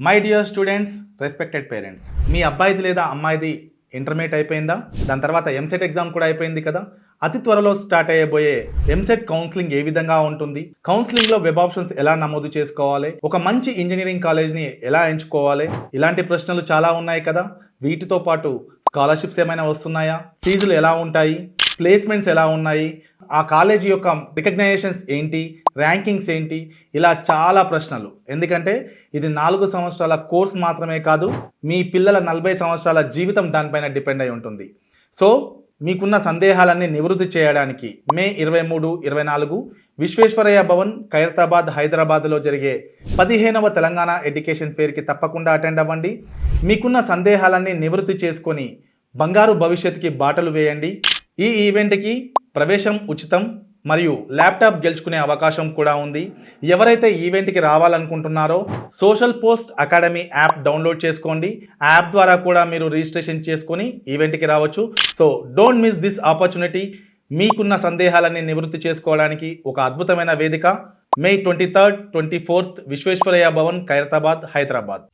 My dear students, respected parents, మీ అబ్బాయిది లేదా అమ్మాయిది ఇంటర్మీడియట్ అయిపోయిందా? దాని తర్వాత ఎంసెట్ ఎగ్జామ్ కూడా అయిపోయింది కదా. అతి త్వరలో స్టార్ట్ అయ్యబోయే ఎంసెట్ కౌన్సిలింగ్ ఏ విధంగా ఉంటుంది, కౌన్సిలింగ్ లో వెబ్ ఆప్షన్స్ ఎలా నమోదు చేసుకోవాలి, ఒక మంచి ఇంజనీరింగ్ కాలేజ్ని ఎలా ఎంచుకోవాలి, ఇలాంటి ప్రశ్నలు చాలా ఉన్నాయి కదా. వీటితో పాటు స్కాలర్షిప్స్ ఏమైనా వస్తున్నాయా, ఫీజులు ఎలా ఉంటాయి, ప్లేస్మెంట్స్ ఎలా ఉన్నాయి, ఆ కాలేజీ యొక్క రికగ్నైజేషన్స్ ఏంటి, ర్యాంకింగ్స్ ఏంటి, ఇలా చాలా ప్రశ్నలు. ఎందుకంటే ఇది 4 సంవత్సరాల కోర్స్ మాత్రమే కాదు, మీ పిల్లల 40 సంవత్సరాల జీవితం దానిపైన డిపెండ్ అయి ఉంటుంది. సో మీకున్న సందేహాలన్నీ నివృత్తి చేయడానికి మే 23, 24 విశ్వేశ్వరయ్య భవన్, ఖైరతాబాద్, హైదరాబాద్లో జరిగే 15వ తెలంగాణ ఎడ్యుకేషన్ ఫేర్కి తప్పకుండా అటెండ్ అవ్వండి. మీకున్న సందేహాలన్నీ నివృత్తి చేసుకొని బంగారు భవిష్యత్తుకి బాటలు వేయండి. ఈ ఈవెంట్కి ప్రవేశం ఉచితం మరియు ల్యాప్టాప్ గెలుచుకునే అవకాశం కూడా ఉంది. ఎవరైతే ఈవెంట్కి రావాలనుకుంటున్నారో social post academy app download చేసుకోండి. యాప్ ద్వారా కూడా మీరు రిజిస్ట్రేషన్ చేసుకొని ఈవెంట్కి రావచ్చు. So don't miss this opportunity. మీకున్న సందేహాలన్నీ నివృత్తి చేసుకోవడానికి ఒక అద్భుతమైన వేదిక మే 23, 24 విశ్వేశ్వరయ్య భవన్, ఖైరతాబాద్, హైదరాబాద్.